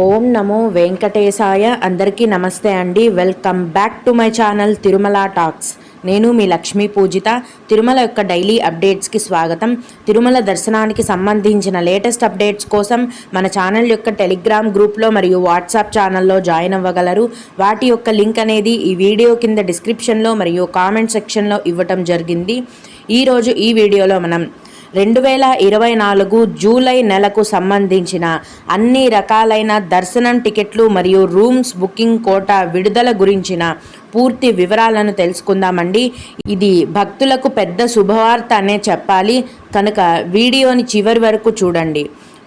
ఓం నమో వెంకటేశాయ. అందరికీ నమస్తే అండి. Welcome back to my channel Tirumala talks. నేను మీ లక్ష్మీ పూజిత. తిరుమల యొక్క డైలీ అప్డేట్స్కి స్వాగతం. తిరుమల దర్శనానికి సంబంధించిన లేటెస్ట్ అప్డేట్స్ కోసం మన ఛానల్ యొక్క టెలిగ్రామ్ గ్రూప్లో మరియు వాట్సాప్ ఛానల్లో జాయిన్ అవ్వగలరు. వాటి యొక్క లింక్ అనేది ఈ వీడియో కింద డిస్క్రిప్షన్లో మరియు కామెంట్ సెక్షన్లో ఇవ్వటం జరిగింది. ఈరోజు ఈ వీడియోలో మనం 2024 జూలై నెలకు సంబంధించిన అన్ని రకాలైన దర్శనం టికెట్లు మరియు రూమ్స్ బుకింగ్ కోటా విడుదల గురించిన పూర్తి వివరాలను తెలుసుకుందామండి. ఇది భక్తులకు పెద్ద శుభవార్త అనే చెప్పాలి కనుక వీడియోని చివరి వరకు చూడండి.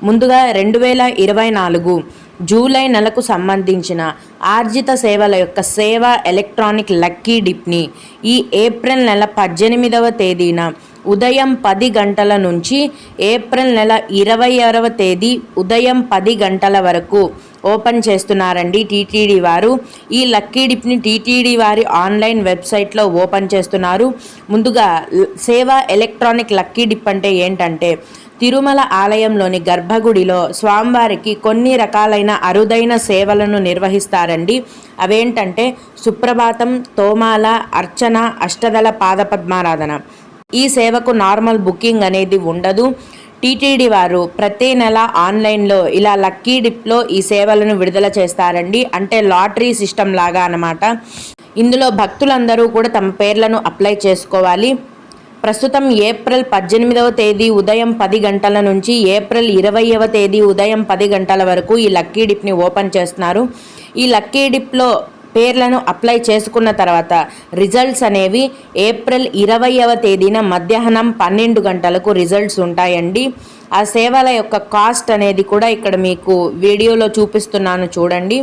ముందుగా 2024 జూలై నెలకు సంబంధించిన ఆర్జిత సేవల యొక్క సేవ ఎలక్ట్రానిక్ లక్కీ డిప్ని ఈ ఏప్రిల్ నెల 18వ తేదీన ఉదయం 10 గంటల నుంచి ఏప్రిల్ నెల 26వ తేదీ ఉదయం 10 గంటల వరకు ఓపెన్ చేస్తున్నారండి టీటీడీ వారు. ఈ లక్కీ డిప్ని టీటీడీ వారి ఆన్లైన్ వెబ్సైట్లో ఓపెన్ చేస్తున్నారు. ముందుగా సేవ ఎలక్ట్రానిక్ లక్కీ డిప్ అంటే ఏంటంటే, తిరుమల ఆలయంలోని గర్భగుడిలో స్వామివారికి కొన్ని రకాలైన అరుదైన సేవలను నిర్వహిస్తారండి. అవేంటంటే సుప్రభాతం, తోమాల, అర్చన, అష్టదళ పాదపద్మారాధన. ఈ సేవకు నార్మల్ బుకింగ్ అనేది ఉండదు. టీటీడీ వారు ప్రతి నెల ఆన్లైన్లో ఇలా లక్కీ డిప్లో ఈ సేవలను విడుదల చేస్తారండి. అంటే లాటరీ సిస్టమ్ లాగా అన్నమాట. ఇందులో భక్తులందరూ కూడా తమ పేర్లను అప్లై చేసుకోవాలి. ప్రస్తుతం ఏప్రిల్ 18వ తేదీ ఉదయం 10 గంటల నుంచి ఏప్రిల్ 20వ తేదీ ఉదయం 10 గంటల వరకు ఈ లక్కీ డిప్ని ఓపెన్ చేస్తున్నారు. ఈ లక్కీ డిప్లో పేర్లను అప్లై చేసుకున్న తర్వాత రిజల్ట్స్ అనేవి ఏప్రిల్ 20వ తేదీన మధ్యాహ్నం 12 గంటలకు రిజల్ట్స్ ఉంటాయండి. ఆ సేవల యొక్క కాస్ట్ అనేది కూడా ఇక్కడ మీకు వీడియోలో చూపిస్తున్నాను చూడండి.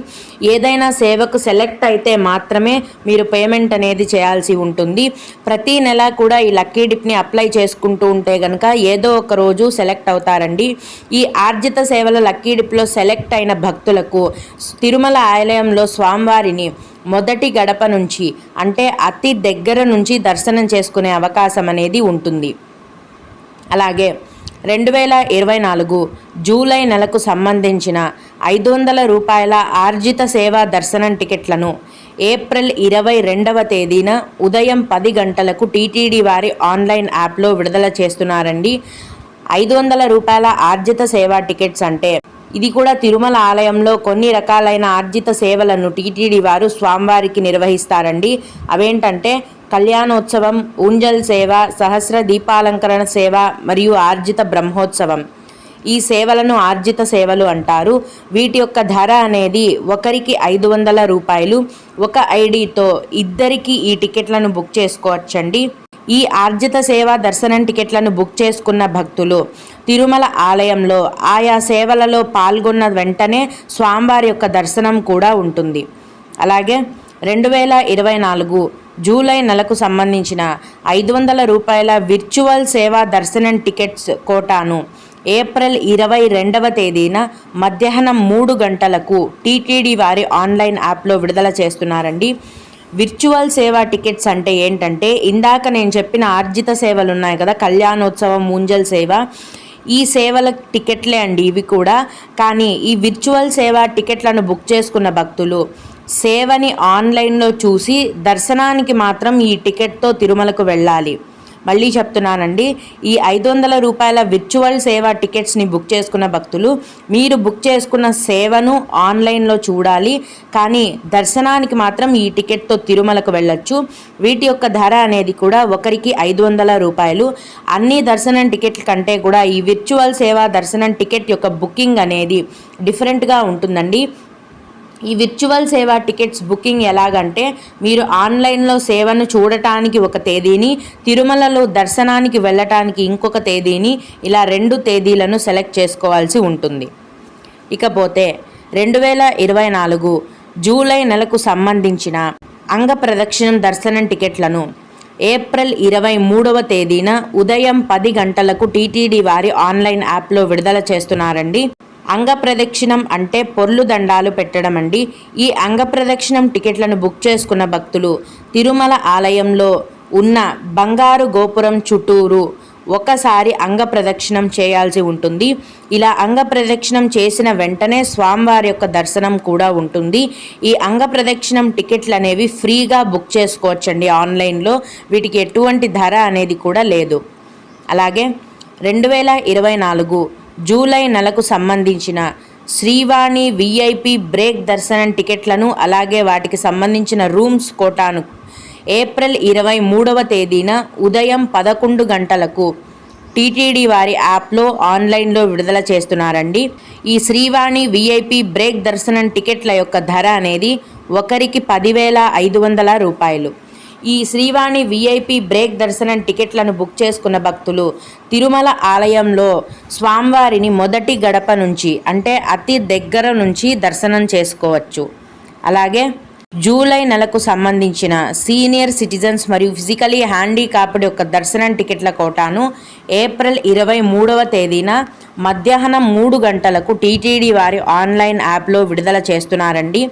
ఏదైనా సేవకు సెలెక్ట్ అయితే మాత్రమే మీరు పేమెంట్ అనేది చేయాల్సి ఉంటుంది. ప్రతి నెల కూడా ఈ లక్కీ డిప్ని అప్లై చేసుకుంటూ ఉంటే కనుక ఏదో ఒక రోజు సెలెక్ట్ అవుతారండి. ఈ ఆర్జిత సేవల లక్కీ డిప్లో సెలెక్ట్ అయిన భక్తులకు తిరుమల ఆలయంలో స్వామివారిని మొదటి గడప నుంచి అంటే అతి దగ్గర నుంచి దర్శనం చేసుకునే అవకాశం అనేది ఉంటుంది. అలాగే 2024 జూలై నెలకు సంబంధించిన 500 రూపాయల ఆర్జిత సేవా దర్శనం టికెట్లను ఏప్రిల్ 22వ తేదీన ఉదయం 10 గంటలకు టీటీడీ వారి ఆన్లైన్ యాప్లో విడుదల చేస్తున్నారండి. 500 రూపాయల ఆర్జిత సేవా టికెట్స్ అంటే ఇది కూడా తిరుమల ఆలయంలో కొన్ని రకాలైన ఆర్జిత సేవలను టీటీడీ వారు స్వామివారికి నిర్వహిస్తారండి. అవేంటంటే కళ్యాణోత్సవం, ఊంజల్ సేవ, సహస్ర దీపాలంకరణ సేవ మరియు ఆర్జిత బ్రహ్మోత్సవం. ఈ సేవలను ఆర్జిత సేవలు అంటారు. వీటి యొక్క ధర అనేది ఒకరికి 500 రూపాయలు. ఒక ఐడితో ఇద్దరికి ఈ టికెట్లను బుక్ చేసుకోవచ్చండి. ఈ ఆర్జిత సేవా దర్శనం టికెట్లను బుక్ చేసుకున్న భక్తులు తిరుమల ఆలయంలో ఆయా సేవలలో పాల్గొన్న వెంటనే స్వామివారి యొక్క దర్శనం కూడా ఉంటుంది. అలాగే 2024 జూలై నెలకు సంబంధించిన 500 రూపాయల విర్చువల్ సేవా దర్శనం టికెట్స్ కోటాను ఏప్రిల్ 22వ తేదీన మధ్యాహ్నం 3 గంటలకు టీటీడీ వారి ఆన్లైన్ యాప్లో విడుదల చేస్తున్నారండి. విర్చువల్ సేవా టికెట్స్ అంటే ఏంటంటే, ఇందాక నేను చెప్పిన ఆర్జిత సేవలు ఉన్నాయి కదా, కళ్యాణోత్సవం, ఊంజల్ సేవ, ఈ సేవల టికెట్లే అండి ఇవి కూడా. కానీ ఈ విర్చువల్ సేవా టికెట్లను బుక్ చేసుకున్న భక్తులు సేవని ఆన్లైన్లో చూసి దర్శనానికి మాత్రం ఈ టికెట్తో తిరుమలకు వెళ్ళాలి. మళ్ళీ చెప్తున్నానండి, ఈ 500 రూపాయల విర్చువల్ సేవా టికెట్స్ని బుక్ చేసుకున్న భక్తులు మీరు బుక్ చేసుకున్న సేవను ఆన్లైన్లో చూడాలి. కానీ దర్శనానికి మాత్రం ఈ టికెట్తో తిరుమలకు వెళ్ళొచ్చు. వీటి యొక్క ధర అనేది కూడా ఒకరికి 500 రూపాయలు. అన్ని దర్శనం టికెట్ల కంటే కూడా ఈ విర్చువల్ సేవా దర్శనం టికెట్ యొక్క బుకింగ్ అనేది డిఫరెంట్గా ఉంటుందండి. ఈ విర్చువల్ సేవా టికెట్స్ బుకింగ్ ఎలాగంటే, మీరు ఆన్లైన్లో సేవను చూడటానికి ఒక తేదీని, తిరుమలలో దర్శనానికి వెళ్ళటానికి ఇంకొక తేదీని, ఇలా 2 తేదీలను సెలెక్ట్ చేసుకోవాల్సి ఉంటుంది. ఇకపోతే 2024 జూలై నెలకు సంబంధించిన అంగప్రదక్షిణం దర్శనం టికెట్లను ఏప్రిల్ 23వ తేదీన ఉదయం 10 గంటలకు టీటీడీ వారి ఆన్లైన్ యాప్లో విడుదల చేస్తున్నారండి. అంగప్రదక్షిణం అంటే పొర్లు దండాలు పెట్టడం అండి. ఈ అంగప్రదక్షిణం టికెట్లను బుక్ చేసుకున్న భక్తులు తిరుమల ఆలయంలో ఉన్న బంగారు గోపురం చుట్టూరు ఒకసారి అంగ ప్రదక్షిణం చేయాల్సి ఉంటుంది. ఇలా అంగ ప్రదక్షిణం చేసిన వెంటనే స్వామివారి యొక్క దర్శనం కూడా ఉంటుంది. ఈ అంగ ప్రదక్షిణం టికెట్లు అనేవి ఫ్రీగా బుక్ చేసుకోవచ్చండి ఆన్లైన్లో. వీటికి ఎటువంటి ధర అనేది కూడా లేదు. అలాగే 2024 జూలై నెలకు సంబంధించిన శ్రీవాణి విఐపి బ్రేక్ దర్శనం టికెట్లను అలాగే వాటికి సంబంధించిన రూమ్స్ కోటాను ఏప్రిల్ 23వ తేదీన ఉదయం 11 గంటలకు టీటీడీ వారి యాప్లో ఆన్లైన్లో విడుదల చేస్తున్నారండి. ఈ శ్రీవాణి విఐపి బ్రేక్ దర్శనం టికెట్ల యొక్క ధర అనేది ఒకరికి 10,500 రూపాయలు. ఈ శ్రీవాణి విఐపి బ్రేక్ దర్శనం టికెట్లను బుక్ చేసుకున్న భక్తులు తిరుమల ఆలయంలో స్వామివారిని మొదటి గడప నుంచి అంటే అతి దగ్గర నుంచి దర్శనం చేసుకోవచ్చు. అలాగే జూలై నెలకు సంబంధించిన సీనియర్ సిటిజన్స్ మరియు ఫిజికలీ హ్యాండిక్యాప్డ్ యొక్క దర్శనం టికెట్ల కోటాను ఏప్రిల్ 23వ తేదీన మధ్యాహ్నం 3 గంటలకు టీటీడీ వారి ఆన్లైన్ యాప్లో విడుదల చేస్తున్నారండి.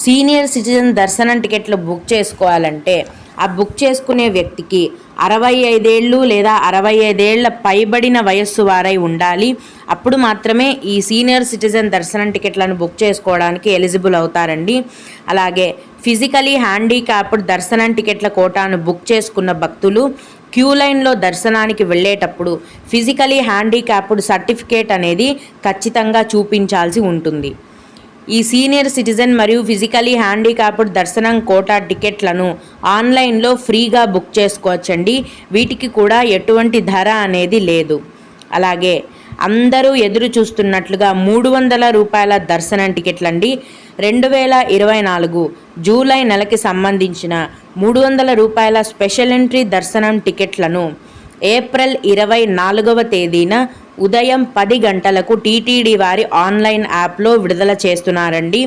సీనియర్ సిటిజన్ దర్శనం టికెట్లు బుక్ చేసుకోవాలంటే ఆ బుక్ చేసుకునే వ్యక్తికి 65 ఏళ్ళు లేదా 65 ఏళ్ల పైబడిన వయస్సు వారై ఉండాలి. అప్పుడు మాత్రమే ఈ సీనియర్ సిటిజన్ దర్శనం టికెట్లను బుక్ చేసుకోవడానికి ఎలిజిబుల్ అవుతారండి. అలాగే ఫిజికలీ హ్యాండిక్యాప్డ్ దర్శనం టికెట్ల కోటాను బుక్ చేసుకున్న భక్తులు క్యూ లైన్లో దర్శనానికి వెళ్ళేటప్పుడు ఫిజికలీ హ్యాండిక్యాప్డ్ సర్టిఫికేట్ అనేది ఖచ్చితంగా చూపించాల్సి ఉంటుంది. ఈ సీనియర్ సిటిజన్ మరియు ఫిజికలీ హ్యాండిక్యాప్డ్ దర్శనం కోటా టికెట్లను ఆన్లైన్లో ఫ్రీగా బుక్ చేసుకోవచ్చండి. వీటికి కూడా ఎటువంటి ధర అనేది లేదు. అలాగే అందరూ ఎదురు చూస్తున్నట్లుగా 300 రూపాయల దర్శనం టికెట్లండి. 2024 జూలై నెలకి సంబంధించిన 300 రూపాయల స్పెషల్ ఎంట్రీ దర్శనం టికెట్లను ఏప్రిల్ 24వ తేదీన ఉదయం 10 గంటలకు టీటీడీ వారి ఆన్లైన్ యాప్లో విడుదల చేస్తున్నారండి.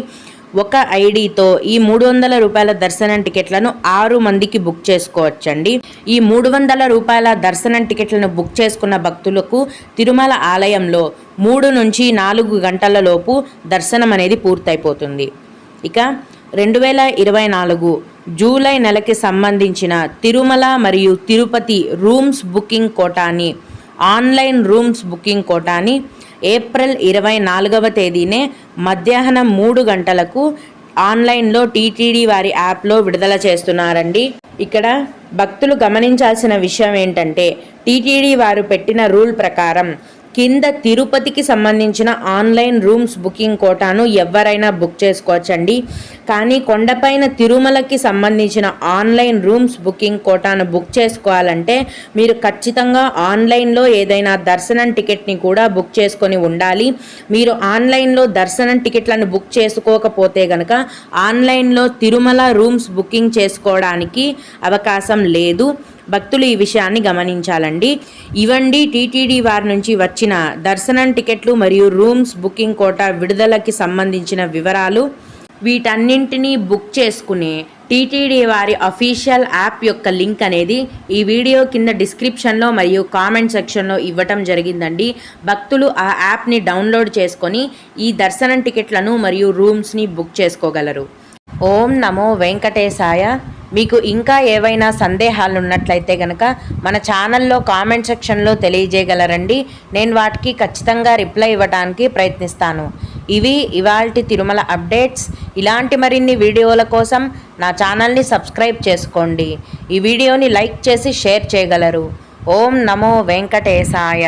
ఒక ఐడితో ఈ 300 రూపాయల దర్శనం టికెట్లను 6 మందికి బుక్ చేసుకోవచ్చండి. ఈ 300 రూపాయల దర్శనం టికెట్లను బుక్ చేసుకున్న భక్తులకు తిరుమల ఆలయంలో 3 నుంచి 4 గంటల లోపు దర్శనం అనేది పూర్తయిపోతుంది. ఇక 2024 జూలై నెలకి సంబంధించిన తిరుమల మరియు తిరుపతి రూమ్స్ బుకింగ్ కోటాని ఆన్లైన్ రూమ్స్ బుకింగ్ కోటాని ఏప్రిల్ 24వ తేదీనే మధ్యాహ్నం 3 గంటలకు ఆన్లైన్లో టీటీడీ వారి యాప్లో విడుదల చేస్తున్నారండి. ఇక్కడ భక్తులు గమనించాల్సిన విషయం ఏంటంటే టీటీడీ వారు పెట్టిన రూల్ ప్రకారం కింద తిరుపతికి సంబంధించిన ఆన్లైన్ రూమ్స్ బుకింగ్ కోటాను ఎవరైనా బుక్ చేసుకోవచ్చండి. కానీ కొండపైన తిరుమలకి సంబంధించిన ఆన్లైన్ రూమ్స్ బుకింగ్ కోటాను బుక్ చేసుకోవాలంటే మీరు ఖచ్చితంగా ఆన్లైన్లో ఏదైనా దర్శనం టికెట్ని కూడా బుక్ చేసుకొని ఉండాలి. మీరు ఆన్లైన్లో దర్శనం టికెట్లను బుక్ చేసుకోకపోతే కనుక ఆన్లైన్లో తిరుమల రూమ్స్ బుకింగ్ చేసుకోవడానికి అవకాశం లేదు. భక్తులు ఈ విషయాన్ని గమనించాలండి. ఇవండి టీటీడీ వారి నుంచి వచ్చిన దర్శనం టికెట్లు మరియు రూమ్స్ బుకింగ్ కోటా విడుదలకి సంబంధించిన వివరాలు. వీటన్నింటినీ బుక్ చేసుకునే టీటీడీ వారి అఫీషియల్ యాప్ యొక్క లింక్ అనేది ఈ వీడియో కింద డిస్క్రిప్షన్లో మరియు కామెంట్ సెక్షన్లో ఇవ్వటం జరిగిందండి. భక్తులు ఆ యాప్ని డౌన్లోడ్ చేసుకొని ఈ దర్శనం టికెట్లను మరియు రూమ్స్ని బుక్ చేసుకోగలరు. ఓం నమో వెంకటేశాయ. మీకు ఇంకా ఏవైనా సందేహాలు ఉన్నట్లయితే కనుక మన ఛానల్లో కామెంట్ సెక్షన్లో తెలియజేయగలరండి. నేను వాటికి ఖచ్చితంగా రిప్లై ఇవ్వడానికి ప్రయత్నిస్తాను. ఇవి ఇవాల్టి తిరుమల అప్డేట్స్. ఇలాంటి మరిన్ని వీడియోల కోసం నా ఛానల్ని సబ్స్క్రైబ్ చేసుకోండి. ఈ వీడియోని లైక్ చేసి షేర్ చేయగలరు. ఓం నమో వెంకటేశాయ.